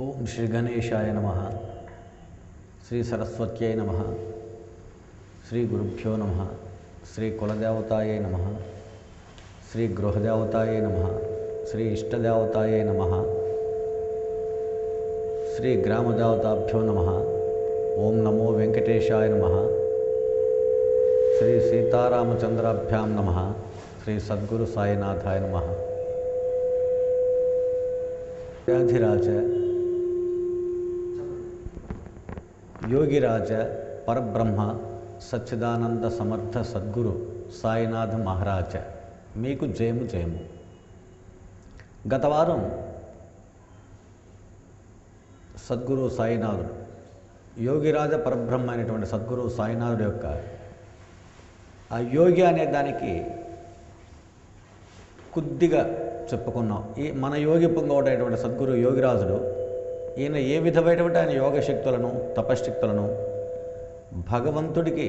ఓం శ్రీ గణేశాయ నమః. శ్రీ సరస్వత్యై నమః. శ్రీ గురుభ్యో నమః. శ్రీ కులదేవతాయై నమః. శ్రీ గృహదేవతాయై నమః. శ్రీ ఇష్టదేవతాయై నమః. శ్రీ గ్రామదేవతాభ్యో నమః. ఓం నమో వెంకటేశాయ నమః. శ్రీ సీతారామచంద్రాభ్యాం నమః. శ్రీ సద్గురు సాయినాథాయ నమః. వ్యాధిరాజ యోగిరాజ పరబ్రహ్మ సచ్చిదానంద సమర్థ సద్గురు సాయినాథ్ మహారాజ మీకు జయము జయము. గత వారం సద్గురు సాయినాథుడు యోగిరాజ పరబ్రహ్మ అనేటువంటి సద్గురు సాయినాథుడు యొక్క ఆ యోగి అనే దానికి కొద్దిగా చెప్పుకున్నాం. ఈ మన యోగి పొంగవటటువంటి సద్గురు యోగిరాజుడు ఈయన ఏ విధమైనటువంటి ఆయన యోగశక్తులను తపశక్తులను భగవంతుడికి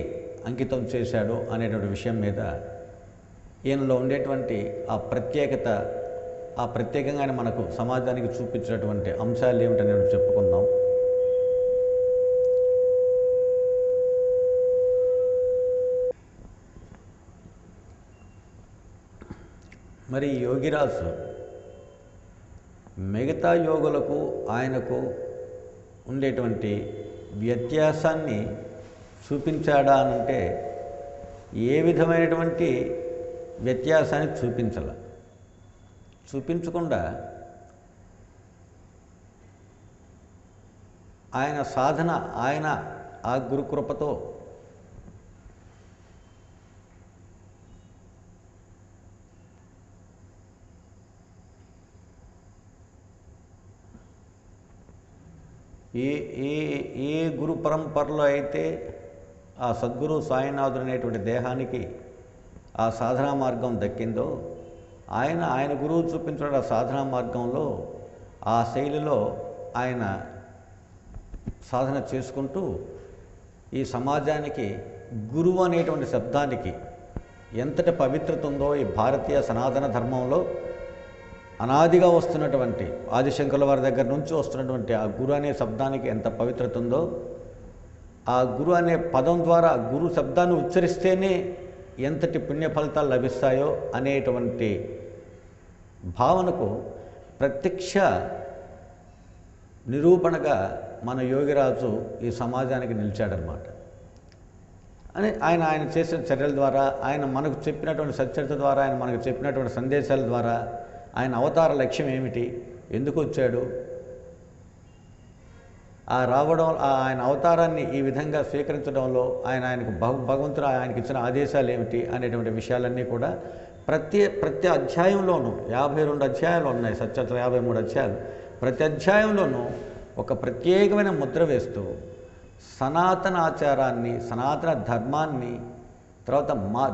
అంకితం చేశాడు అనేటువంటి విషయం మీద ఈయనలో ఉండేటువంటి ఆ ప్రత్యేకత, ఆ ప్రత్యేకంగా ఆయన మనకు సమాజానికి చూపించినటువంటి అంశాలు ఏమిటనేది చెప్పుకుందాం. మరి యోగిరాజు మిగతా యోగులకు ఆయనకు ఉండేటువంటి వ్యత్యాసాన్ని చూపించాడా అనంటే ఏ విధమైనటువంటి వ్యత్యాసాన్ని చూపించకుండా ఆయన సాధన, ఆయన ఆ గురుకృపతో ఏ గురు పరంపరలో అయితే ఆ సద్గురు సాయినాథుడు అనేటువంటి దేహానికి ఆ సాధనా మార్గం దక్కిందో, ఆయన గురువు చూపించిన ఆ సాధనా మార్గంలో ఆ శైలిలో ఆయన సాధన చేసుకుంటూ ఈ సమాజానికి గురువు అనేటువంటి శబ్దానికి ఎంతటి పవిత్రత ఉందో, ఈ భారతీయ సనాతన ధర్మంలో అనాదిగా వస్తున్నటువంటి ఆదిశంకరుల వారి దగ్గర నుంచి వస్తున్నటువంటి ఆ గురు అనే శబ్దానికి ఎంత పవిత్రత ఉందో, ఆ గురు అనే పదం ద్వారా గురు శబ్దాన్ని ఉచ్చరిస్తేనే ఎంతటి పుణ్య ఫలితాలు లభిస్తాయో అనేటువంటి భావనకు ప్రత్యక్ష నిరూపణగా మన యోగిరాజు ఈ సమాజానికి నిలిచాడనమాట. అని ఆయన చేసిన చర్యల ద్వారా, ఆయన మనకు చెప్పినటువంటి సచ్చరిత ద్వారా, ఆయన మనకు చెప్పినటువంటి సందేశాల ద్వారా ఆయన అవతార లక్ష్యం ఏమిటి, ఎందుకు వచ్చాడు, ఆ రావడం, ఆయన అవతారాన్ని ఈ విధంగా స్వీకరించడంలో ఆయనకు భగవంతుడు ఆయనకి ఇచ్చిన ఆదేశాలు ఏమిటి అనేటువంటి విషయాలన్నీ కూడా ప్రతి అధ్యాయంలోనూ 52 అధ్యాయాలు ఉన్నాయి, సచ్చరిత్ర 53 అధ్యాయాలు. ప్రతి అధ్యాయంలోనూ ఒక ప్రత్యేకమైన ముద్ర వేస్తూ సనాతన ఆచారాన్ని, సనాతన ధర్మాన్ని, తర్వాత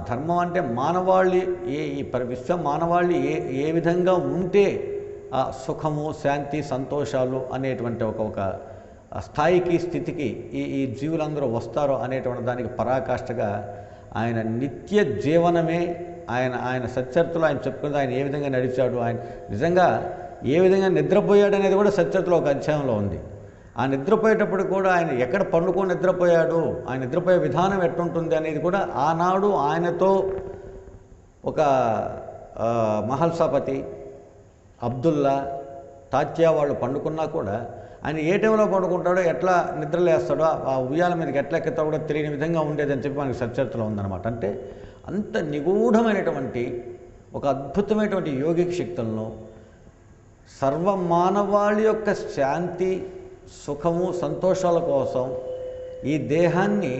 ధర్మం అంటే మానవాళి ఈ విశ్వ మానవాళి ఏ విధంగా ఉంటే ఆ సుఖము, శాంతి, సంతోషాలు అనేటువంటి ఒక స్థాయికి, స్థితికి ఈ జీవులందరూ వస్తారో అనేటువంటి దానికి పరాకాష్ఠగా ఆయన నిత్య జీవనమే, ఆయన సచ్చరితలో ఆయన చెప్పుకున్నది, ఆయన ఏ విధంగా నడిచాడు, ఆయన నిజంగా ఏ విధంగా నిద్రపోయాడు అనేది కూడా సచ్చరితలో ఒక అధ్యాయంలో ఉంది. ఆ నిద్రపోయేటప్పుడు కూడా ఆయన ఎక్కడ పండుకొని నిద్రపోయాడు, ఆయన నిద్రపోయే విధానం ఎట్టుంటుంది అనేది కూడా ఆనాడు ఆయనతో ఒక మహల్సాపతి, అబ్దుల్లా, తాత్యా వాళ్ళు పండుకున్నా కూడా ఆయన ఏ టైంలో పండుకుంటాడో, ఎట్లా నిద్రలేస్తాడో, ఆ ఉయ్యాల మీదకి ఎట్లా ఎక్కుతాడో కూడా తెలియని విధంగా ఉండేదని చెప్పి మనకి సచ్చరితలో ఉందన్నమాట. అంటే అంత నిగూఢమైనటువంటి ఒక అద్భుతమైనటువంటి యోగిక శక్తులను, సర్వమానవాళి యొక్క శాంతి, సుఖము, సంతోషాల కోసం ఈ దేహాన్ని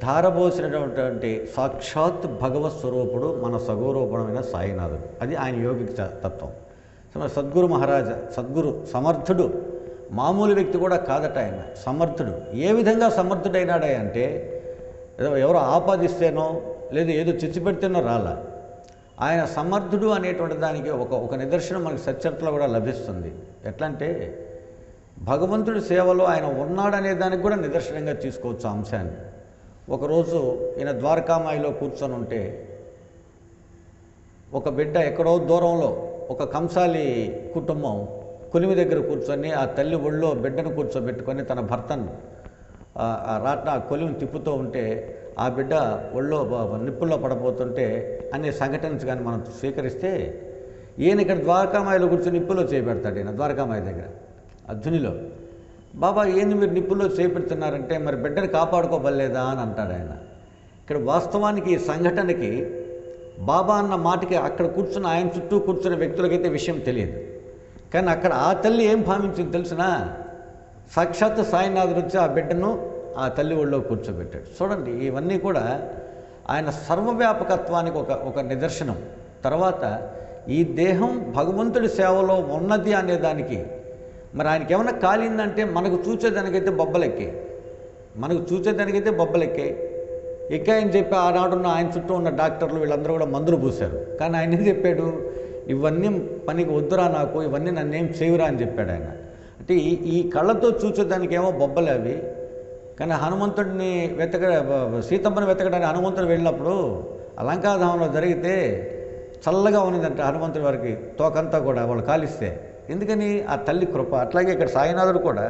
ధారబోసినటువంటి సాక్షాత్ భగవత్ స్వరూపుడు మన సగౌరవపడమైన సాయినాథుడు. అది ఆయన యోగిక తత్వం. సద్గురు మహారాజ, సద్గురు సమర్థుడు, మామూలు వ్యక్తి కూడా కాదట. ఆయన సమర్థుడు. ఏ విధంగా సమర్థుడైనాడా అంటే ఎవరో ఆపాదిస్తేనో లేదు ఏదో చిచ్చిపెడితేనో రాలా. ఆయన సమర్థుడు అనేటువంటి దానికి ఒక నిదర్శనం మనకి సచ్చరితలో కూడా లభిస్తుంది. ఎట్లా అంటే భగవంతుడి సేవలో ఆయన ఉన్నాడనే దానికి కూడా నిదర్శనంగా తీసుకోవచ్చు ఆ అంశాన్ని. ఒకరోజు ఈయన ద్వారకామాయిలో కూర్చొని ఉంటే ఒక బిడ్డ ఎక్కడో దూరంలో ఒక కంసాలి కుటుంబం కొలిమి దగ్గర కూర్చొని ఆ తల్లి ఒళ్ళో బిడ్డను కూర్చోబెట్టుకొని తన భర్తను రాట్న కొలిమిని తిప్పుతూ ఉంటే ఆ బిడ్డ ఒళ్ళో నిప్పుల్లో పడబోతుంటే అనే సంఘటన కానీ మనం స్వీకరిస్తే ఈయన ఇక్కడ ద్వారకామాయిలో కూర్చొని నిప్పుల్లో చేపెడతాడు. ఈయన ద్వారకామాయి దగ్గర అర్జునిలో, బాబా ఏంది మీరు నిప్పుల్లో చేపెడుతున్నారంటే మరి బిడ్డను కాపాడుకోబలేదా అని అంటాడు ఆయన. ఇక్కడ వాస్తవానికి ఈ సంఘటనకి బాబా అన్న మాటకి అక్కడ కూర్చున్న ఆయన చుట్టూ కూర్చున్న వ్యక్తులకైతే విషయం తెలియదు. కానీ అక్కడ ఆ తల్లి ఏం భావించింది తెలిసినా, సాక్షాత్ సాయినాథుడు వచ్చి ఆ బిడ్డను ఆ తల్లి ఒళ్ళో కూర్చోబెట్టాడు. చూడండి, ఇవన్నీ కూడా ఆయన సర్వవ్యాపకత్వానికి ఒక నిదర్శనం. తర్వాత ఈ దేహం భగవంతుడి సేవలో ఉన్నది అనేదానికి మరి ఆయనకి ఏమైనా కాలిందంటే మనకు చూసేదానికైతే బొబ్బలెక్కాయి ఎక్కాయని చెప్పి ఆనాడున్న ఆయన చుట్టూ ఉన్న డాక్టర్లు వీళ్ళందరూ కూడా మందులు పూశారు. కానీ ఆయన ఏం చెప్పాడు, ఇవన్నీ పనికి వద్దురా, నాకు ఇవన్నీ నన్నేం చేయవురా అని చెప్పాడు ఆయన. అంటే ఈ కళ్ళతో చూసేదానికి ఏమో బొబ్బలు అవి. కానీ హనుమంతుడిని సీతమ్మని వెతకడానికి హనుమంతుడు వెళ్ళినప్పుడు లంకాధామంలో జరిగితే చల్లగా ఉన్నదంటే హనుమంతుడి వారికి తోకంతా కూడా వాళ్ళు కాలిస్తే. ఎందుకని? ఆ తల్లి కృప. అట్లాగే ఇక్కడ సాయినాథుడు కూడా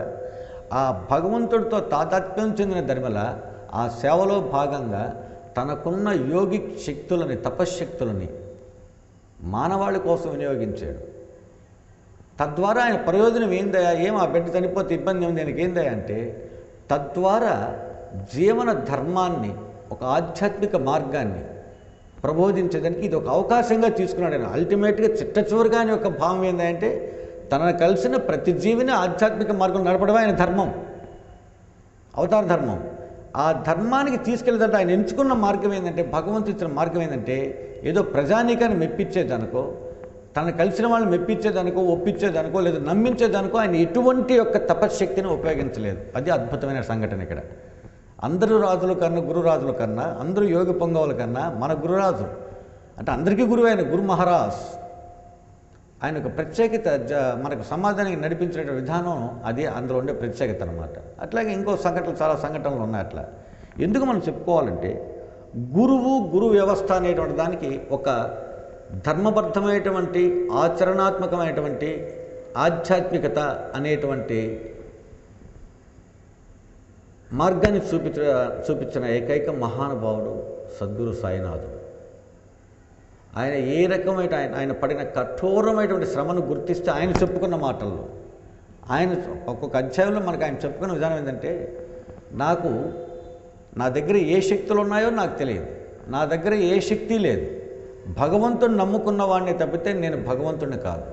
ఆ భగవంతుడితో తాదాత్మ్యం చెందిన ధర్మల ఆ సేవలో భాగంగా తనకున్న యోగిక్ శక్తులని, తపశ్శక్తులని మానవాళి కోసం వినియోగించాడు. తద్వారా ఆయన ప్రయోజనం ఏందయా, ఆ బిడ్డ చనిపోతే ఇబ్బంది ఉంది ఆయనకి ఏందయా అంటే, తద్వారా జీవన ధర్మాన్ని, ఒక ఆధ్యాత్మిక మార్గాన్ని ప్రబోధించేదానికి ఇది ఒక అవకాశంగా తీసుకున్నాడు ఆయన. అల్టిమేట్గా చిట్ట చివరిగా ఆయన యొక్క భావం ఏంటంటే, తనను కలిసిన ప్రతి జీవిని ఆధ్యాత్మిక మార్గం నడపడమే ఆయన ధర్మం, అవతార ధర్మం. ఆ ధర్మానికి తీసుకెళ్ళేదంటే ఆయన ఎంచుకున్న మార్గం ఏంటంటే, భగవంతుడు ఇచ్చిన మార్గం ఏంటంటే, ఏదో ప్రజానీకాన్ని మెప్పించేదానికో, తను కలిసిన వాళ్ళని మెప్పించేదానికో, ఒప్పించేదానికో, లేదా నమ్మించేదానికో ఆయన ఎటువంటి యొక్క తపశ్శక్తిని ఉపయోగించలేదు. అది అద్భుతమైన సంఘటన ఇక్కడ. అందరూ రాజుల కన్నా, గురురాజుల కన్నా, అందరూ యోగి పొంగవుల కన్నా మన గురురాజు అంటే అందరికీ గురువు ఆయన గురు మహారాజ్. ఆయన ఒక ప్రత్యేకత మనకు సమాజానికి నడిపించే విధానం అది అందులో ఉండే ప్రత్యేకత అనమాట. అట్లాగే ఇంకో సంఘటనలు, చాలా సంఘటనలు ఉన్నాయి. అట్లా ఎందుకు మనం చెప్పుకోవాలంటే, గురు వ్యవస్థ అనేటువంటి దానికి ఒక ధర్మబద్ధమైనటువంటి, ఆచరణాత్మకమైనటువంటి ఆధ్యాత్మికత అనేటువంటి మార్గాన్ని చూపించిన ఏకైక మహానుభావుడు సద్గురు సాయినాథుడు. ఆయన ఏ రకమైన ఆయన పడిన కఠోరమైనటువంటి శ్రమను గుర్తిస్తే ఆయన చెప్పుకున్న మాటల్లో, ఆయన ఒక్కొక్క అధ్యాయంలో మనకు ఆయన చెప్పుకున్న విధానం ఏంటంటే, నా దగ్గర ఏ శక్తులు ఉన్నాయో నాకు తెలియదు, నా దగ్గర ఏ శక్తి లేదు, భగవంతుడిని నమ్ముకున్న వాడిని తప్పితే నేను భగవంతుడిని కాదు,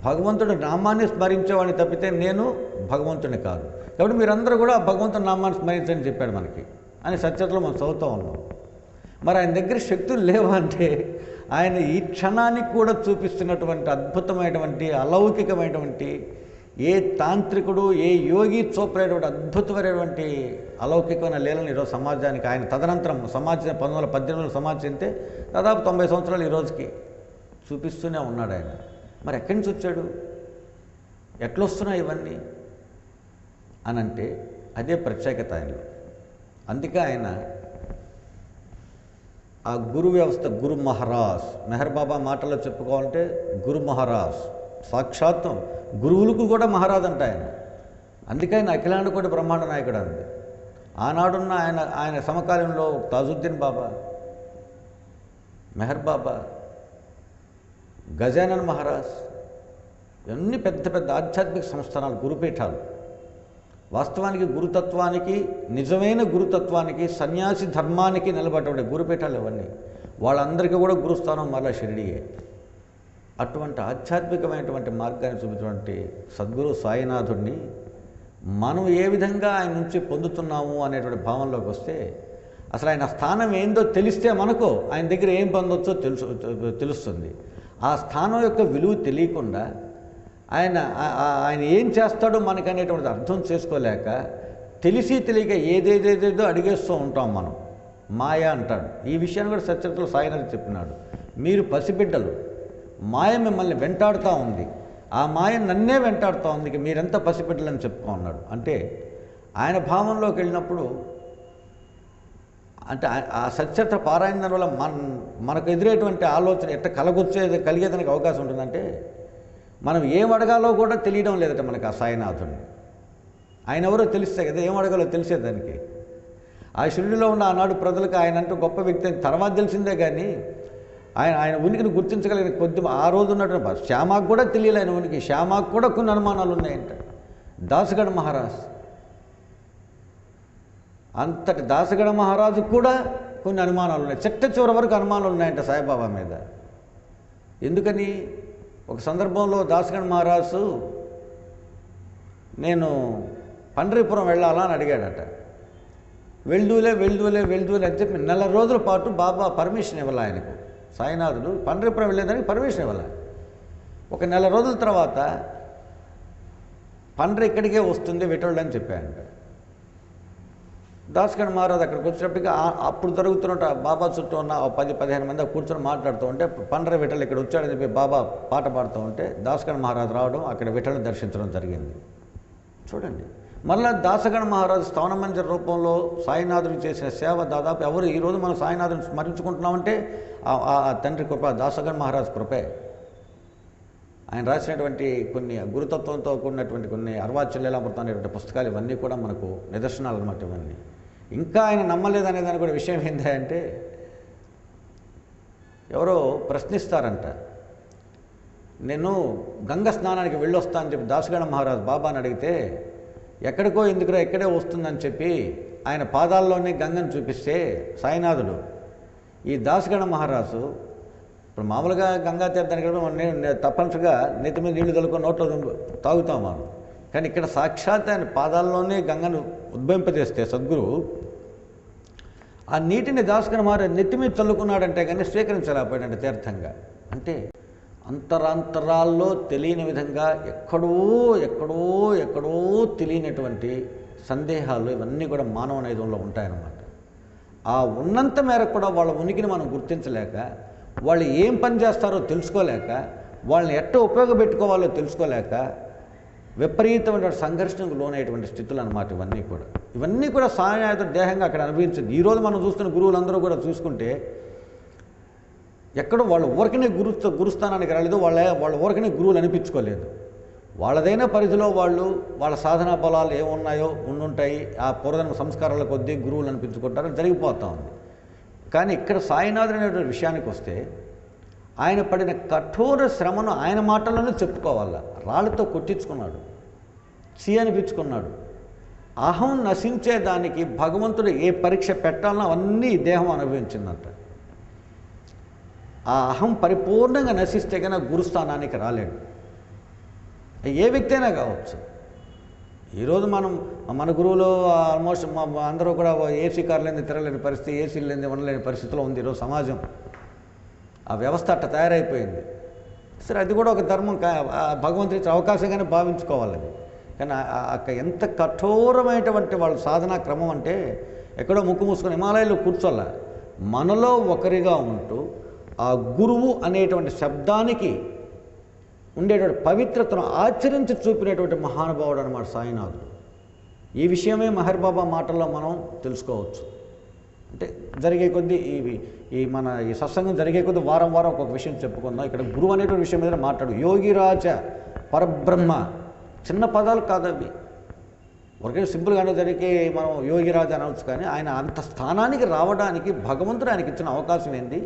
భగవంతుడి నామాన్ని స్మరించేవాడిని తప్పితే నేను భగవంతుడిని కాదు. కాబట్టి మీరందరూ కూడా భగవంతుడి నామాన్ని స్మరించని చెప్పాడు మనకి అని సత్యతలో మనం చదువుతూ ఉన్నాం. మరి ఆయన దగ్గర శక్తులు లేవా అంటే, ఆయన ఈ క్షణానికి కూడా చూపిస్తున్నటువంటి అద్భుతమైనటువంటి, అలౌకికమైనటువంటి, ఏ తాంత్రికుడు, ఏ యోగి చూపలేటువంటి అద్భుతమైనటువంటి అలౌకికమైన లీలను ఈరోజు సమాజానికి ఆయన తదనంతరం సమాజం 1918లో సమాజం చెందితే దాదాపు 90 సంవత్సరాలు ఈ రోజుకి చూపిస్తూనే ఉన్నాడు ఆయన. మరి ఎక్కడి నుంచి వచ్చాడు, ఎట్లొస్తున్నాయి ఇవన్నీ అనంటే అదే ప్రత్యేకత ఆయనలో. అందుకే ఆయన ఆ గురు వ్యవస్థ, గురు మహారాజ్, మెహర్ బాబా మాటల్లో చెప్పుకోవాలంటే గురు మహారాజ్, సాక్షాత్తు గురువులకు కూడా మహారాజ్ అంట ఆయన. అందుకే ఆయన అఖిలాండ కోటి బ్రహ్మాండ నాయకుడు అంది. ఆనాడున్న ఆయన సమకాలంలో తాజుద్దీన్ బాబా, మెహర్ బాబా, గజానన్ మహారాజ్, ఇవన్నీ పెద్ద పెద్ద ఆధ్యాత్మిక సంస్థానాలు, గురుపీఠాలు. వాస్తవానికి గురుతత్వానికి, నిజమైన గురుతత్వానికి, సన్యాసి ధర్మానికి నిలబడ్డ గురుపీఠాలు ఇవన్నీ. వాళ్ళందరికీ కూడా గురుస్థానం మరలా షిరిడియే. అటువంటి ఆధ్యాత్మికమైనటువంటి మార్గాన్ని చూపించినటువంటి సద్గురు సాయినాథుడిని మనం ఏ విధంగా ఆయన నుంచి పొందుతున్నాము అనేటువంటి భావనలోకి వస్తే, అసలు ఆయన స్థానం ఏందో తెలిస్తే మనకు ఆయన దగ్గర ఏం పొందొచ్చో తెలుస్తుంది. ఆ స్థానం యొక్క విలువ తెలియకుండా ఆయన ఏం చేస్తాడో మనకనేటువంటిది అర్థం చేసుకోలేక, తెలిసి తెలియక ఏదేదేదేదో అడిగేస్తూ ఉంటాం మనం. మాయ అంటాడు. ఈ విషయాన్ని కూడా సత్యతలో సాయినాథ్ చెప్పినాడు. మీరు పసిబిడ్డలు, మాయ మిమ్మల్ని వెంటాడుతూ ఉంది, ఆ మాయ నన్నే వెంటాడుతూ ఉంది, మీరెంత పసిబిడ్డలని చెప్పుకో అన్నాడు. అంటే ఆయన భావంలోకి వెళ్ళినప్పుడు, అంటే ఆ సత్యత పారాయణ వల్ల మనకు ఎదురేటువంటి ఆలోచన ఎట్లా కలిగేదానికి అవకాశం ఉంటుందంటే, మనం ఏం అడగాలో కూడా తెలియడం లేదట మనకు ఆ సాయినాథుడిని. ఆయన ఎవరో తెలిస్తే కదా ఏం అడగాలో తెలిసేదానికి. ఆ షిరిడీలో ఉన్న ఆనాడు ప్రజలకు ఆయన అంటూ గొప్ప వ్యక్తి అని తర్వాత తెలిసిందే కానీ ఆయన ఉనికిని గుర్తించగలిగిన కొద్ది ఆ రోజు ఉన్నటువంటి శ్యామాకు కూడా తెలియలే ఆయన ఉనికి. శ్యామాకు కూడా కొన్ని అనుమానాలు ఉన్నాయంట. దాసగఢ మహారాజ్, అంతటి దాసగఢ మహారాజుకు కూడా కొన్ని అనుమానాలు ఉన్నాయి. చిట్ట చివరి వరకు అనుమానాలు ఉన్నాయంట సాయిబాబా మీద. ఎందుకని? ఒక సందర్భంలో దాసగఢ మహారాజు నేను పండరీపురం వెళ్ళాలా అని అడిగాడట. వెళ్దూలే అని చెప్పి 4 రోజుల పాటు బాబా పర్మిషన్ ఇవ్వాలి ఆయనకు. సాయినాథుడు పండరీపురం వెళ్ళేదానికి పర్మిషన్ ఇవ్వాలి. ఒక 4 రోజుల తర్వాత పండరి ఇక్కడికే వస్తుంది విఠలుడు అని చెప్పాయంట. దాసగఢ మహారాజ్ అక్కడికి వచ్చేటప్పటికి అప్పుడు జరుగుతున్నట్టు బాబా చుట్టూ ఉన్న 10-15 మంది కూర్చొని మాట్లాడుతూ ఉంటే పండరి విఠలు ఇక్కడ వచ్చాడని చెప్పి బాబా పాట పాడుతూ ఉంటే దాసగఢ మహారాజ్ రావడం, అక్కడ విఠలను దర్శించడం జరిగింది. చూడండి, మళ్ళీ దాసగఢ మహారాజు స్థానమంజర రూపంలో సాయినాథుడికి చేసిన సేవ దాదాపు ఎవరు ఈరోజు మనం సాయినాథుని స్మరించుకుంటున్నామంటే ఆ తండ్రి కృప, దాసగఢ మహారాజు కృపే. ఆయన రాసినటువంటి కొన్ని గురుతత్వంతో కూడినటువంటి కొన్ని అర్వాచల్యలామృతం అనేటువంటి పుస్తకాలు ఇవన్నీ కూడా మనకు నిదర్శనాలు అన్నమాట. ఇవన్నీ ఇంకా ఆయన నమ్మలేదనే దాని కూడా విషయం ఏంటంటే ఎవరో ప్రశ్నిస్తారంట, నేను గంగ స్నానానికి వెళ్ళొస్తా అని చెప్పి దాసగఢ మహారాజు బాబాని అడిగితే ఎక్కడికో ఎందుకురా ఇక్కడే వస్తుందని చెప్పి ఆయన పాదాల్లోనే గంగను చూపిస్తే సాయినాథుడు ఈ దాసగఢ మహారాజు ఇప్పుడు మామూలుగా గంగా తీర్థానికి నేను తప్పనిసరిగా నెత్తి మీద నీళ్లు తలుకొని నోట్లో తాగుతాం మనం. కానీ ఇక్కడ సాక్షాత్ ఆయన పాదాల్లోనే గంగను ఉద్భవింపజేస్తే సద్గురు ఆ నీటిని దాసగఢ మహారాజు నెత్తి మీద చల్లుకున్నాడంటే కానీ స్వీకరించలేకపోయాడంటే తీర్థంగా. అంటే అంతరాంతరాల్లో తెలియని విధంగా ఎక్కడో తెలియనటువంటి సందేహాలు ఇవన్నీ కూడా మానవ నైజంలో ఉంటాయన్నమాట. ఆ ఉన్నంత మేరకు కూడా వాళ్ళ ఉనికిని మనం గుర్తించలేక, వాళ్ళు ఏం పని చేస్తారో తెలుసుకోలేక, వాళ్ళని ఎట్ట ఉపయోగపెట్టుకోవాలో తెలుసుకోలేక విపరీతమైన సంఘర్షణకు లోనయ్యేటువంటి స్థితులు అన్నమాట ఇవన్నీ కూడా సాయినాథుడు దేహంగా అక్కడ అనుభవించింది. ఈరోజు మనం చూస్తున్న గురువులందరూ కూడా చూసుకుంటే ఎక్కడో వాళ్ళు ఊరికనే గురుస్థానానికి రాలేదు, వాళ్ళ ఊరికనే గురువులు అనిపించుకోలేదు. వాళ్ళదైన పరిధిలో వాళ్ళ సాధనా బలాలు ఏమున్నాయో ఉండుంటాయి, ఆ పూర్వజన్మ సంస్కారాల కొద్దీ గురువులు అనిపించుకుంటారని జరిగిపోతూ ఉంది. కానీ ఇక్కడ సాయినాథుడు అనేటువంటి విషయానికి వస్తే ఆయన పడిన కఠోర శ్రమను ఆయన మాటల్లోనే చెప్పుకోవాల. రాళ్ళతో కొట్టించుకున్నాడు, అనిపించుకున్నాడు. అహం నశించేదానికి భగవంతుడు ఏ పరీక్ష పెట్టాలనో అవన్నీ దేహం అనుభవించిందంట. ఆ అహం పరిపూర్ణంగా నశిస్తే కన్నా గురుస్థానానికి రాలేడు. ఏ వ్యక్తి అయినా కావచ్చు. ఈరోజు మన గురువులు ఆల్మోస్ట్ అందరూ కూడా ఏసీ కార్ లేని తిరగలేని పరిస్థితి, ఏసీలు లేని ఉండలేని పరిస్థితిలో ఉంది ఈరోజు సమాజం. ఆ వ్యవస్థ అట్ట తయారైపోయింది. సరే, అది కూడా ఒక ధర్మం, భగవంతుడి ఇచ్చే అవకాశంగానే భావించుకోవాలి. కానీ ఎంత కఠోరమైనటువంటి వాళ్ళ సాధనా క్రమం అంటే ఎక్కడో ముక్కు మూసుకొని హిమాలయాల్లో కూర్చోాల. మనలో ఒకరిగా ఉంటూ ఆ గురువు అనేటువంటి శబ్దానికి ఉండేటువంటి పవిత్రతను ఆచరించి చూపినటువంటి మహానుభావుడు అన్నమాట సాయినాథుడు. ఈ విషయమే మెహర్ బాబా మాటల్లో మనం తెలుసుకోవచ్చు. అంటే జరిగే కొద్దీ మన సత్సంగం జరిగే కొద్దీ వారం ఒక్కొక్క విషయం చెప్పుకుందాం. ఇక్కడ గురువు అనేటువంటి విషయం మీద మాట్లాడు. యోగిరాజ పరబ్రహ్మ, చిన్న పదాలు కాదవి, ఒకరికే సింపుల్గానే జరిగే మనం యోగిరాజు అనవచ్చు. కానీ ఆయన అంత స్థానానికి రావడానికి భగవంతుడు ఆయనకి ఇచ్చిన అవకాశం ఏంది,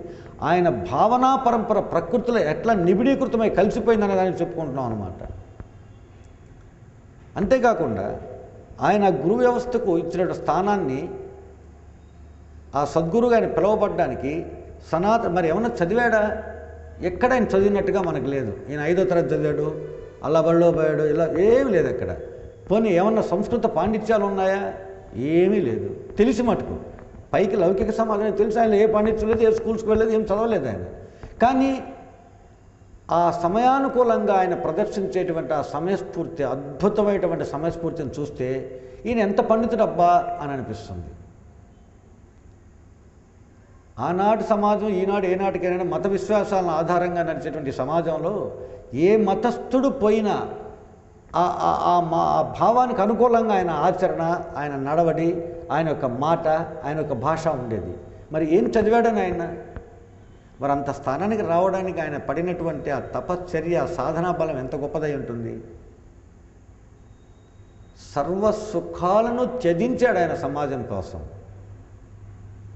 ఆయన భావనా పరంపర ప్రకృతిలో ఎట్లా నిబిడీకృతమై కలిసిపోయిందనే దాన్ని చెప్పుకుంటున్నాం అన్నమాట. అంతేకాకుండా ఆయన గురు వ్యవస్థకు ఇచ్చిన స్థానాన్ని ఆ సద్గురుగా ఆయన పిలువబడ్డానికి మరి ఏమన్నా చదివాడా? ఎక్కడ ఆయన చదివినట్టుగా మనకు లేదు. ఈయన 5వ తరగతి చదివాడు, అలా బళ్ళో పోయాడు, ఇలా ఏమీ లేదు అక్కడ. పోనీ ఏమన్నా సంస్కృత పాండిత్యాలు ఉన్నాయా? ఏమీ లేదు. తెలిసి మటుకు పైకి లౌకిక సమాజం తెలిసి ఆయన ఏ పాండిత్యం లేదు, ఏ స్కూల్స్కి వెళ్ళలేదు, ఏం చదవలేదు ఆయన. కానీ ఆ సమయానుకూలంగా ఆయన ప్రదర్శించేటువంటి ఆ సమయస్ఫూర్తి, అద్భుతమైనటువంటి సమయస్ఫూర్తిని చూస్తే ఈయన ఎంత పండితుడబ్బా అని అనిపిస్తుంది. ఆనాటి సమాజం ఈనాడు ఏనాటికైనా మత విశ్వాసాలను ఆధారంగా నడిచేటువంటి సమాజంలో ఏ మతస్థుడు పోయినా ఆ భావానికి అనుకూలంగా ఆయన ఆచరణ, ఆయన నడవడి, ఆయన యొక్క మాట, ఆయన యొక్క భాష ఉండేది. మరి ఏం చదివాడని ఆయన మరి అంత స్థానానికి రావడానికి ఆయన పడినటువంటి ఆ తపశ్చర్య, ఆ సాధనా బలం ఎంత గొప్పదై ఉంటుంది. సర్వ సుఖాలను త్యజించాడు ఆయన సమాజం కోసం.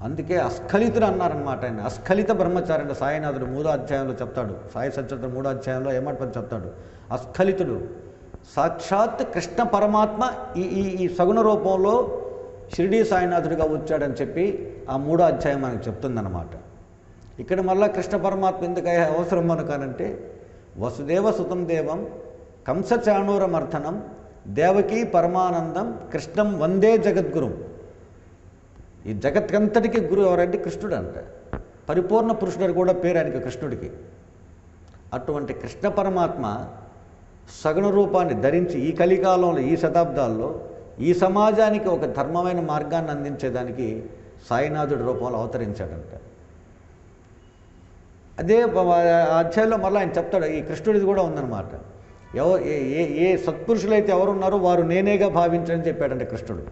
అందుకే అస్ఖలితుడు అన్నారనమాట ఆయన. అస్ఖలిత బ్రహ్మచారి అంటే సాయినాథుడు 3వ అధ్యాయంలో చెప్తాడు. సాయి సచరిత్ర 3వ అధ్యాయంలో ఏమాట చెప్తాడు, అస్ఖలితుడు సాక్షాత్ కృష్ణ పరమాత్మ ఈ సగుణ రూపంలో షిరిడీ సాయినాథుడిగా వచ్చాడని చెప్పి ఆ 3వ అధ్యాయం మనకు చెప్తుందన్నమాట. ఇక్కడ మళ్ళా కృష్ణ పరమాత్మ ఎందుకు అవసరం మనకనంటే, వసుదేవ సుతం దేవం కంసచాణూరమర్థనం దేవకీ పరమానందం కృష్ణం వందే జగద్గురుం. ఈ జగత్కంతటికి గురువు ఎవరంటే కృష్ణుడు అంట. పరిపూర్ణ పురుషుడు కూడా పేరు ఆయనకి కృష్ణుడికి. అటువంటి కృష్ణ పరమాత్మ సగుణ రూపాన్ని ధరించి ఈ కలికాలంలో, ఈ శతాబ్దాల్లో ఈ సమాజానికి ఒక ధర్మమైన మార్గాన్ని అందించేదానికి సాయినాథుడి రూపంలో అవతరించాడంట. అదే అధ్యాయంలో మళ్ళీ ఆయన చెప్తాడు, ఈ కృష్ణుడిది కూడా ఉందన్నమాట. ఏ సత్పురుషులైతే ఎవరున్నారో వారు నేనేగా భావించని చెప్పాడంటే కృష్ణుడు.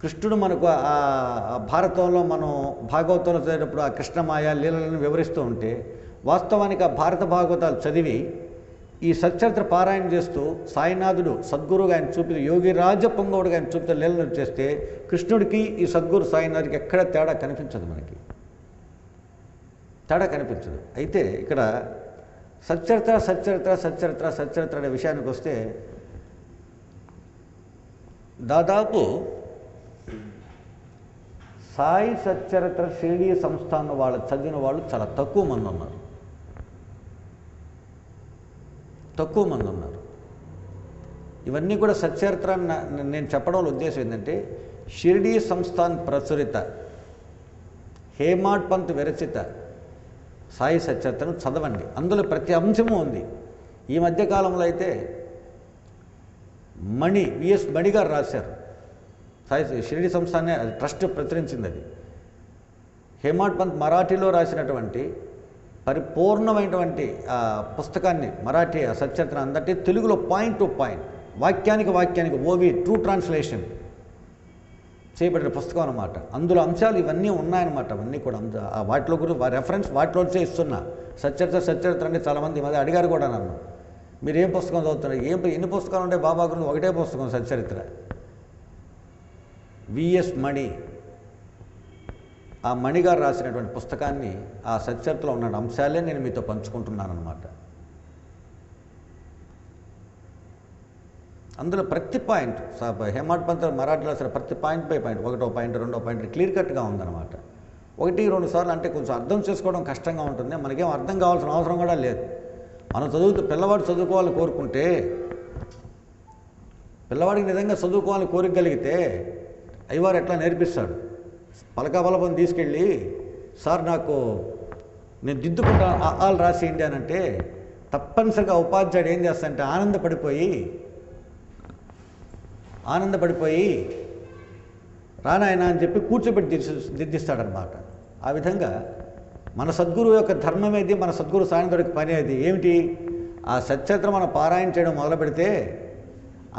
కృష్ణుడు మనకు ఆ భారతంలో మనం భాగవతంలో చదివేటప్పుడు ఆ కృష్ణమాయ లీలలను వివరిస్తూ ఉంటే, వాస్తవానికి ఆ భారత భాగవతాలు చదివి ఈ సచ్చరిత్ర పారాయణ చేస్తూ సాయినాథుడు సద్గురువుగా ఆయన చూపి, యోగిరాజ పొంగవుడుగా ఆయన చూపితే లీలలు చేస్తే కృష్ణుడికి ఈ సద్గురు సాయినాథుడికి ఎక్కడ తేడా కనిపించదు, మనకి తేడా కనిపించదు. అయితే ఇక్కడ సచ్చరిత్ర సచ్చరిత్ర సచ్చరిత్ర సచ్చరిత్ర అనే విషయానికి వస్తే, దాదాపు సాయి సచ్చరిత్ర షిరిడీ సంస్థానం వాళ్ళు చదివిన వాళ్ళు చాలా తక్కువ మంది ఉన్నారు. ఇవన్నీ కూడా సచ్చరిత్ర నేను చెప్పడంలో ఉద్దేశం ఏంటంటే, షిరిడీ సంస్థాన్ ప్రచురిత హేమాడ్ పంత్ విరచిత సాయి సచ్చరిత్రను చదవండి. అందులో ప్రతి అంశము ఉంది. ఈ మధ్యకాలంలో అయితే విఎస్ మణి గారు రాశారు. సాయి షిరిడీ సంస్థానే ట్రస్ట్ ప్రచురించింది. అది హేమాడ్ పంత్ మరాఠీలో రాసినటువంటి పరిపూర్ణమైనటువంటి పుస్తకాన్ని, మరాఠీ సచ్చరిత్ర అందరికీ తెలుగులో పాయింట్ టు పాయింట్, వాక్యానికి ఓవి ట్రూ ట్రాన్స్లేషన్ చేయబడిన పుస్తకం అన్నమాట. అందులో అంశాలు ఇవన్నీ ఉన్నాయన్నమాట. అవన్నీ కూడా వాటిలో గురించి రెఫరెన్స్ వాటిలోంచే ఇస్తున్నా. సచ్చరిత్ర అంటే చాలామంది మధ్య అడిగారు కూడా నన్ను, మీరు ఏం పుస్తకం చదువుతున్నారు, ఎన్ని పుస్తకాలు ఉంటాయి బాబా గురించి? ఒకటే పుస్తకం సచ్చరిత్ర. విఎస్ మణి, ఆ మణిగారు రాసినటువంటి పుస్తకాన్ని, ఆ సచ్చరిత్రలో ఉన్న అంశాలే నేను మీతో పంచుకుంటున్నాను అన్నమాట. అందులో ప్రతి పాయింట్ హేమాడ్ పంత్ మరాఠీలో రాసిన ప్రతి పాయింట్ బై పాయింట్, ఒకటో పాయింట్ రెండో పాయింట్ క్లియర్ కట్గా ఉందన్నమాట. 1-2 సార్లు అంటే కొంచెం అర్థం చేసుకోవడం కష్టంగా ఉంటుంది. మనకేం అర్థం కావాల్సిన అవసరం కూడా లేదు. మనం పిల్లవాడు చదువుకోవాలని కోరుకుంటే, పిల్లవాడికి నిజంగా చదువుకోవాలని కోరికగలిగితే అయ్యవారు ఎట్లా నేర్పిస్తాడు? పలకబలపని తీసుకెళ్ళి, సార్ నాకు నేను దిద్దుకుంటాను ఆలు రాసేయండి అని అంటే, తప్పనిసరిగా ఉపాధ్యాయుడు ఏం చేస్తాడంటే ఆనందపడిపోయి రానాయన అని చెప్పి కూర్చోబెట్టి దిద్దిస్తాడనమాట. ఆ విధంగా మన సద్గురువు యొక్క ధర్మం ఏది, మన సద్గురు సాయినాథుడికి పని అది ఏమిటి? ఆ సచ్చరిత్ర మనం పారాయణ చేయడం మొదలు పెడితే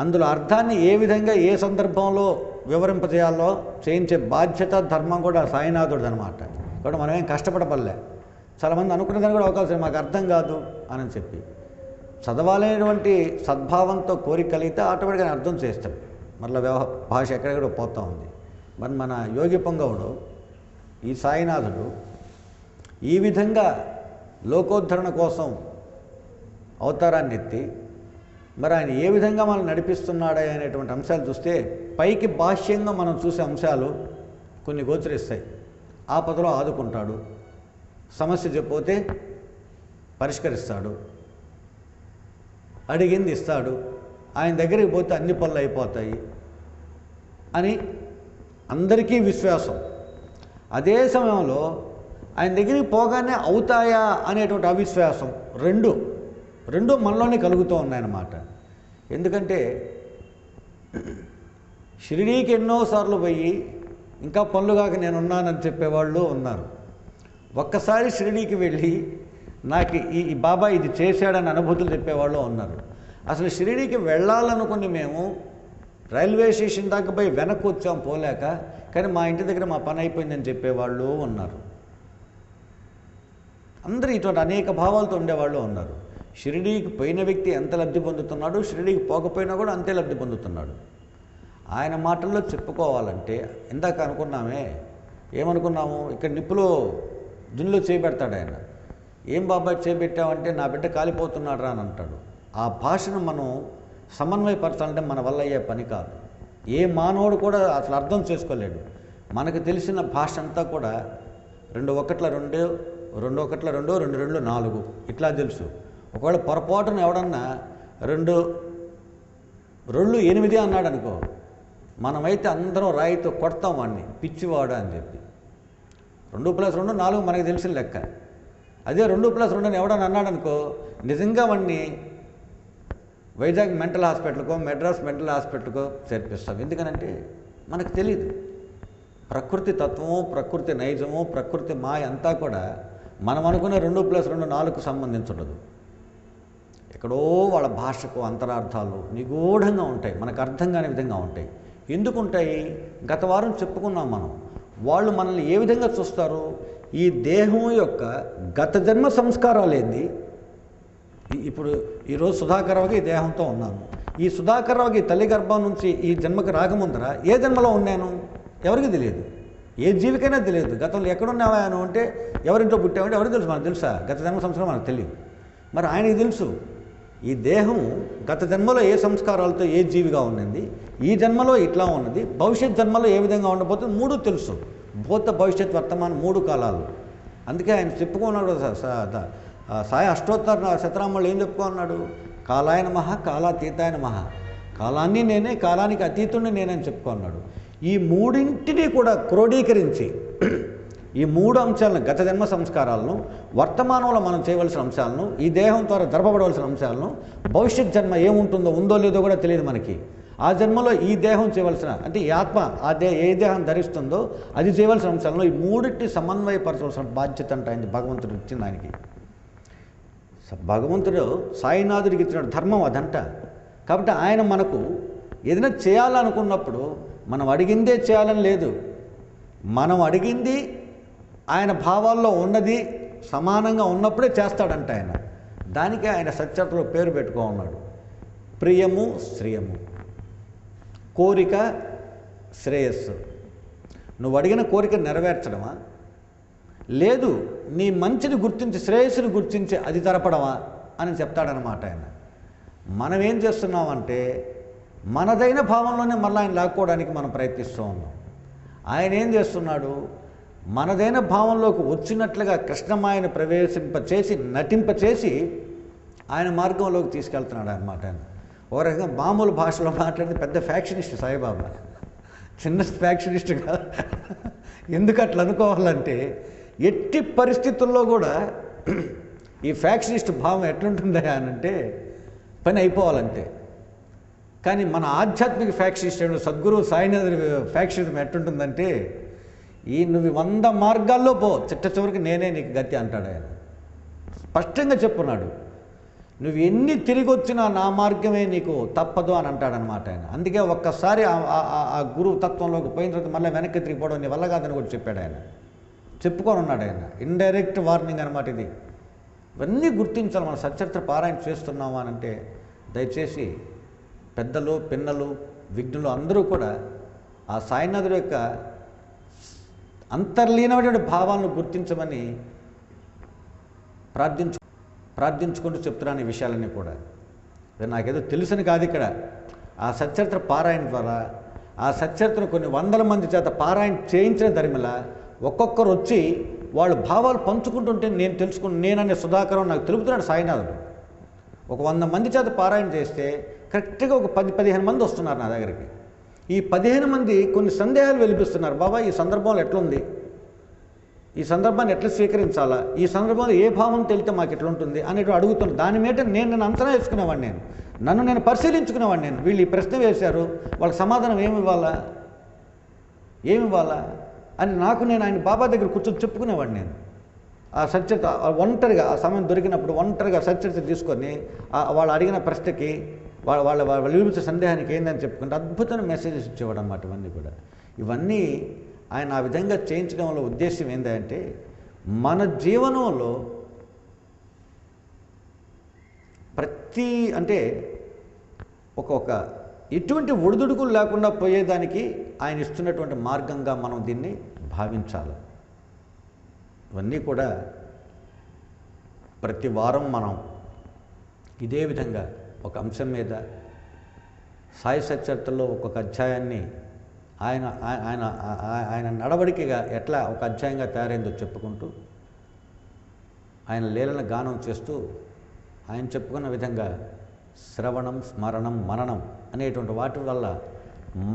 అందులో అర్థాన్ని ఏ విధంగా ఏ సందర్భంలో వివరింపజేయాలో చేయించే బాధ్యత, ధర్మం కూడా సాయినాథుడిది అనమాట. కాబట్టి మనం ఏం కష్టపడపల్లే. చాలామంది అనుకునేదాన్ని కూడా అవకాశం మాకు అర్థం కాదు అని చెప్పి చదవాలనేటువంటి సద్భావంతో కోరిక కలిగితే ఆటోమేటిక్గా అర్థం చేస్తాం. మళ్ళీ భాష ఎక్కడెక్కడ పోతూ ఉంది. మరి మన యోగి పొంగవుడు, ఈ సాయినాథుడు ఈ విధంగా లోకోద్ధరణ కోసం అవతారాన్ని ఎత్తి మరి ఆయన ఏ విధంగా మనం నడిపిస్తున్నాడే అనేటువంటి అంశాలు చూస్తే, పైకి బాహ్యంగా మనం చూసే అంశాలు కొన్ని గోచరిస్తాయి. ఆపదలో ఆదుకుంటాడు, సమస్య చెప్పితే పరిష్కరిస్తాడు, అడిగింది ఇస్తాడు, ఆయన దగ్గరికి పోతే అన్ని పనులు అయిపోతాయి అని అందరికీ విశ్వాసం. అదే సమయంలో ఆయన దగ్గరికి పోగానే అవుతాయా అనేటువంటి అవిశ్వాసం రెండు మనలోనే కలుగుతూ ఉన్నాయన్నమాట. ఎందుకంటే షిరిడీకి ఎన్నోసార్లు పోయి ఇంకా పనులు కాక నేనున్నానని చెప్పేవాళ్ళు ఉన్నారు. ఒక్కసారి షిరిడీకి వెళ్ళి నాకు ఈ బాబా ఇది చేశాడని అనుభూతులు చెప్పేవాళ్ళు ఉన్నారు. అసలు షిరిడీకి వెళ్ళాలనుకుని మేము రైల్వే స్టేషన్ దాకా పోయి వెనక్కి వచ్చాం పోలేక, కానీ మా ఇంటి దగ్గర మా పని అయిపోయిందని చెప్పేవాళ్ళు ఉన్నారు. అందరూ ఇటువంటి అనేక భావాలతో ఉండేవాళ్ళు ఉన్నారు. షిరిడీకి పోయిన వ్యక్తి ఎంత లబ్ధి పొందుతున్నాడు, షిరిడీకి పోకపోయినా కూడా అంతే లబ్ధి పొందుతున్నాడు. ఆయన మాటల్లో చెప్పుకోవాలంటే ఇందాక అనుకున్నామే, ఏమనుకున్నాము, ఇక్కడ నిప్పులో దునిలో చేపెడతాడు ఆయన. ఏం బాబాయ్ చేపెట్టామంటే నా బిడ్డ కాలిపోతున్నాడు రా అని అంటాడు. ఆ భాషను మనం సమన్వయపరచాలంటే మన వల్ల అయ్యే పని కాదు. ఏ మానవుడు కూడా అసలు అర్థం చేసుకోలేడు. మనకు తెలిసిన భాష అంతా కూడా 2 1 2, 2 1 2, 2 2 4 ఇట్లా తెలుసు. ఒకవేళ పొరపాటున ఎవడన్నా 2 2 8 అన్నాడు అనుకో, మనమైతే అందరం రాయితో కొడతాం వాడిని, పిచ్చివాడు అని చెప్పి. 2 + 2 4 మనకు తెలిసిన లెక్క. అదే 2 + 2 అని ఎవడని అన్నాడు అనుకో, నిజంగా వాడిని వైజాగ్ మెంటల్ హాస్పిటల్కో మెడ్రాస్ మెంటల్ హాస్పిటల్కో చేర్పిస్తాం. ఎందుకనంటే మనకు తెలియదు. ప్రకృతి తత్వము, ప్రకృతి నైజము, ప్రకృతి మాయ అంతా కూడా మనం అనుకునే 2 + 2 4కు సంబంధించుండదు. ఎక్కడో వాళ్ళ భాషకు అంతరార్థాలు నిగూఢంగా ఉంటాయి, మనకు అర్థం కాని విధంగా ఉంటాయి. ఎందుకు ఉంటాయి? గత వారం చెప్పుకున్నాం మనం. వాళ్ళు మనల్ని ఏ విధంగా చూస్తారు? ఈ దేహం యొక్క గత జన్మ సంస్కారాలు ఏంది? ఇప్పుడు ఈరోజు సుధాకర్రావుకి ఈ దేహంతో ఉన్నాను. ఈ సుధాకర్రావుకి తల్లి గర్భం నుంచి ఈ జన్మకి రాకముందర ఏ జన్మలో ఉన్నాను ఎవరికి తెలియదు, ఏ జీవికైనా తెలియదు. గతంలో ఎక్కడున్నావాను అంటే ఎవరింట్లో పుట్టామంటే ఎవరికి తెలుసు? మనకు తెలుసా? గత జన్మ సంస్కారం మనకు తెలియదు. మరి ఆయనకి తెలుసు ఈ దేహం గత జన్మలో ఏ సంస్కారాలతో ఏ జీవిగా ఉన్నది, ఈ జన్మలో ఇట్లా ఉన్నది, భవిష్యత్ జన్మలో ఏ విధంగా ఉండబోతుంది, 3 తెలుసు. భూత భవిష్యత్ వర్తమానం 3 కాలాలు. అందుకే ఆయన చెప్పుకున్నాడు, సాయి అష్టోత్తర శతనామాలు ఏం చెప్పుకున్నాడు? కాలాయ నమః, కాలాతీతాయ నమః. కాలాన్ని నేనే, కాలానికి అతీతుడిని నేనని చెప్పుకున్నాడు. ఈ 3ంటిని కూడా క్రోడీకరించి ఈ 3 అంశాలను, గత జన్మ సంస్కారాలను, వర్తమానంలో మనం చేయవలసిన అంశాలను, ఈ దేహం ద్వారా జరపబడవలసిన అంశాలను, భవిష్యత్ జన్మ ఏముంటుందో ఉందో లేదో కూడా తెలియదు మనకి. ఆ జన్మలో ఈ దేహం చేయవలసిన, అంటే ఈ ఆత్మ ఏ దేహం ధరిస్తుందో అది చేయవలసిన అంశాలను ఈ 3టి సమన్వయపరచవలసిన బాధ్యత అంటే ఆయన భగవంతుడు ఇచ్చింది ఆయనకి. భగవంతుడు సాయినాథుడికి ఇచ్చిన ధర్మం అదంట. కాబట్టి ఆయన మనకు ఏదైనా చేయాలనుకున్నప్పుడు మనం అడిగిందే చేయాలని లేదు. మనం అడిగింది ఆయన భావాల్లో ఉన్నది సమానంగా ఉన్నప్పుడే చేస్తాడంట ఆయన. దానికి ఆయన సత్యతలో పేరు పెట్టుకో ఉన్నాడు. ప్రియము శ్రేయము, కోరిక శ్రేయస్సు. నువ్వు అడిగిన కోరిక నెరవేర్చడమా, లేదు నీ మంచిని గుర్తించి శ్రేయస్సుని గుర్తించి అది జరపడమా అని చెప్తాడనమాట ఆయన. మనం ఏం చేస్తున్నామంటే మనదైన భావంలోనే మళ్ళీ ఆయన లాక్కోవడానికి మనం ప్రయత్నిస్తూ ఉన్నాం. ఆయన ఏం చేస్తున్నాడు? మనదైన భావంలోకి వచ్చినట్లుగా కృష్ణమాయను ప్రవేశింపచేసి నటింపచేసి ఆయన మార్గంలోకి తీసుకెళ్తున్నాడు అన్నమాట. ఆయన ఓ రకంగా మామూలు భాషలో మాట్లాడితే పెద్ద ఫ్యాక్షనిస్ట్ సాయిబాబా, చిన్న ఫ్యాక్షనిస్ట్గా. ఎందుకు అట్లా అనుకోవాలంటే ఎట్టి పరిస్థితుల్లో కూడా ఈ ఫ్యాక్షనిస్ట్ భావం ఎట్లుంటుందా అనంటే పని అయిపోవాలంటే. కానీ మన ఆధ్యాత్మిక ఫ్యాక్షనిస్ట్ సద్గురు సాయినాథుడి ఫ్యాక్షనిజం ఎట్లుంటుందంటే నువ్వు 100 మార్గాల్లో పో, చిట్ట చివరికి నేనే నీకు గతి అంటాడు ఆయన. స్పష్టంగా చెప్పున్నాడు. నువ్వు ఎన్ని తిరిగి వచ్చినా నా మార్గమే నీకు తప్పదు అని అంటాడనమాట ఆయన. అందుకే ఒక్కసారి ఆ గురువు తత్వంలోకి పోయిన తర్వాత మళ్ళీ వెనక్కి తిరిగిపోవడం నీ వల్ల కాదని కూడా చెప్పాడు ఆయన. చెప్పుకొని ఉన్నాడు ఆయన. ఇండైరెక్ట్ వార్నింగ్ అనమాట ఇది. ఇవన్నీ గుర్తించాలి. మన సచరిత్ర పారాయణ చేస్తున్నామా అనంటే దయచేసి పెద్దలు, పిన్నలు, విఘ్నులు అందరూ కూడా ఆ సాయినాథుడి యొక్క అంతర్లీనమైనటువంటి భావాలను గుర్తించమని ప్రార్థించుకుంటూ చెప్తున్నాను ఈ విషయాలన్నీ కూడా. నాకేదో తెలుసని కాదు. ఇక్కడ ఆ సచ్చరిత్ర పారాయణ ద్వారా ఆ సచ్చరిత్రను కొన్ని 100 మంది చేత పారాయణ చేయించిన ధర్మిల ఒక్కొక్కరు వచ్చి వాళ్ళు భావాలు పంచుకుంటుంటే నేను తెలుసుకుని నేననే సుధాకరం నాకు తెలుపుతున్నాడు సాయినాథుడు. ఒక 100 మంది చేత పారాయణ చేస్తే కరెక్ట్గా ఒక 10-15 మంది వస్తున్నారు నా దగ్గరికి. ఈ 15 మంది కొన్ని సందేహాలు వెలిపిస్తున్నారు. బాబా ఈ సందర్భంలో ఎట్లుంది, ఈ సందర్భాన్ని ఎట్లా స్వీకరించాలా, ఈ సందర్భంలో ఏ భావం తెలితే మాకు ఎట్లుంటుంది అనేటు అడుగుతున్నాను. దాని మీద నేను అంచనా వేసుకునేవాడిని, నన్ను నేను పరిశీలించుకునేవాడిని. వీళ్ళు ఈ ప్రశ్న వేశారు, వాళ్ళకి సమాధానం ఏమి ఇవ్వాలా అని నాకు నేను ఆయన బాబా దగ్గర కూర్చొని చెప్పుకునేవాడిని. నేను ఆ సత్యత ఒంటరిగా ఆ సమయం దొరికినప్పుడు ఒంటరిగా సత్యత తీసుకొని వాళ్ళు అడిగిన ప్రశ్నకి వాళ్ళ విలువించే సందేహానికి ఏందని చెప్పుకుంటే అద్భుతమైన మెసేజెస్ ఇచ్చేవాడు అన్నమాట. ఇవన్నీ ఆయన ఆ విధంగా చేయించడం వల్ల ఉద్దేశం ఏంటంటే మన జీవనంలో ప్రతి అంటే ఒక ఎటువంటి ఒడిదుడుకులు లేకుండా పోయేదానికి ఆయన ఇస్తున్నటువంటి మార్గంగా మనం దీన్ని భావించాలి. ఇవన్నీ కూడా ప్రతి వారం మనం ఇదే విధంగా ఒక అంశం మీద సాయి సచ్చరిత్రలో ఒక్కొక్క అధ్యాయాన్ని ఆయన ఆయన ఆయన నడవడికగా ఎట్లా ఒక అధ్యాయంగా తయారైందో చెప్పుకుంటూ ఆయన లీలన గానం చేస్తూ ఆయన చెప్పుకున్న విధంగా శ్రవణం, స్మరణం, మననం అనేటువంటి వాటి వల్ల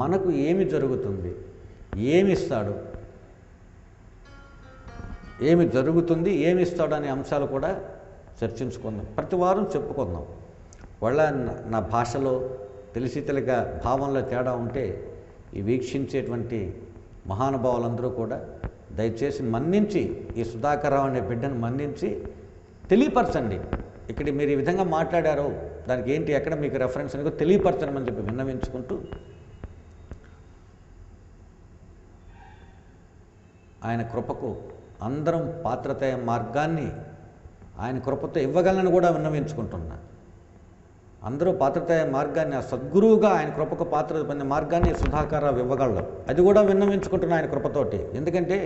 మనకు ఏమి జరుగుతుంది, ఏమి ఇస్తాడు, ఏమి జరుగుతుంది, ఏమి ఇస్తాడు అనే అంశాలు కూడా చర్చించుకుందాం. ప్రతి వారం చెప్పుకుందాం. వాళ్ళ నా భాషలో తెలిసి తెలియక భావంలో తేడా ఉంటే ఈ వీక్షించేటువంటి మహానుభావులందరూ కూడా దయచేసి మన్నించి ఈ సుధాకర్రావు అనే బిడ్డను మన్నించి తెలియపరచండి. ఇక్కడ మీరు ఈ విధంగా మాట్లాడారో దానికి ఏంటి, ఎక్కడ మీకు రెఫరెన్స్ అనేది తెలియపరచమని చెప్పి విన్నవించుకుంటూ ఆయన కృపకు అందరం పాత్రతయ మార్గాన్ని ఆయన కృపతో ఇవ్వగలను కూడా విన్నవించుకుంటున్నా. అందరూ పాత్రతయ మార్గాన్ని ఆ సద్గురువుగా ఆయన కృపకు పాత్ర పొందే మార్గాన్ని సుధాకర్రావు ఇవ్వగలడు. అది కూడా విన్నవించుకుంటున్నా ఆయన కృపతోటి. ఎందుకంటే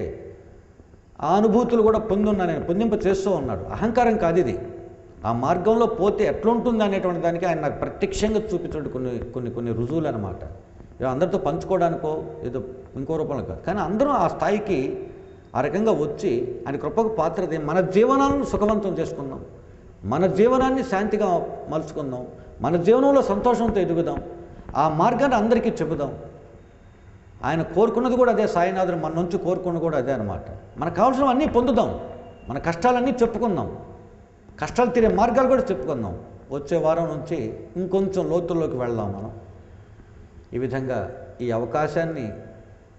ఆ అనుభూతులు కూడా పొందున్నా, నేను పొందింప చేస్తూ ఉన్నాడు. అహంకారం కాదు ఇది. ఆ మార్గంలో పోతే ఎట్లుంటుంది అనేటువంటి దానికి ఆయన నాకు ప్రత్యక్షంగా చూపించాడు కొన్ని రుజువులు అనమాట. అందరితో పంచుకోవడానికో ఏదో ఇంకో రూపంలో కాదు, కానీ అందరం ఆ స్థాయికి ఆ రకంగా వచ్చి ఆయన కృపకు పాత్రది మన జీవనాలను సుఖవంతం చేసుకుందాం, మన జీవనాన్ని శాంతిగా మలుచుకుందాం, మన జీవనంలో సంతోషంతో ఎదుగుదాం, ఆ మార్గాన్ని అందరికీ చెబుదాం. ఆయన కోరుకున్నది కూడా అదే. సాయినాథుడు మన నుంచి కోరుకున్నది కూడా అదే అనమాట. మనకు కావాల్సినవన్నీ పొందుదాం, మన కష్టాలన్నీ చెప్పుకుందాం, కష్టాలు తీరే మార్గాలు కూడా చెప్పుకుందాం. వచ్చే వారం నుంచి ఇంకొంచెం లోతుల్లోకి వెళ్దాం మనం. ఈ విధంగా ఈ అవకాశాన్ని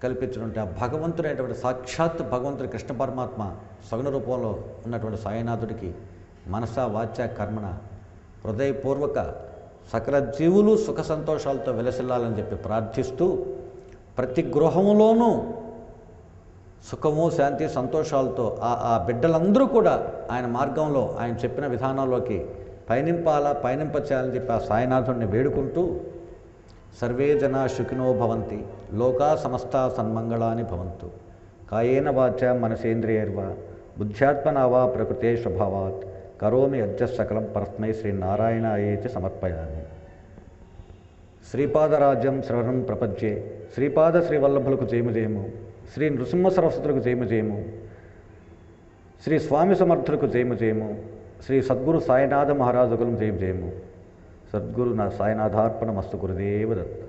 కల్పించినటువంటి ఆ భగవంతుడైనటువంటి సాక్షాత్ భగవంతుడి కృష్ణ పరమాత్మ సగుణ రూపంలో ఉన్నటువంటి సాయినాథుడికి మనస, వాచ, కర్మణ హృదయపూర్వక సకల జీవులు సుఖ సంతోషాలతో వెలసిల్లాలని చెప్పి ప్రార్థిస్తూ, ప్రతి గృహంలోనూ సుఖము, శాంతి, సంతోషాలతో ఆ బిడ్డలందరూ కూడా ఆయన మార్గంలో ఆయన చెప్పిన విధానంలోకి పయనింపచేయాలని చెప్పి ఆ సాయినాథుడిని వేడుకుంటూ, సర్వే జనా సుఖినో భవంతి, లోకా సమస్తా సన్మంగళాని భవంతు, కాయేన వాచ మనసేంద్రియైర్వా బుద్ధ్యాత్మనా వా ప్రకృతే స్వభావాత్ కరోమి అజ్జసకలం పరస్మై శ్రీనారాయణాయేతి సమర్పయామి. శ్రీపాదరాజ్యం శ్రవణం ప్రపంచే, శ్రీపాద శ్రీవల్లభులకు జయము, శ్రీ నృసింహ సరస్వతులకు జయము, శ్రీ స్వామి సమర్థులకు జయము, శ్రీ సద్గురు సాయినాథ మహారాజులకు జయము. సద్గురు నా సాయినాథార్పణ మస్తు గురుదేవ దత్త.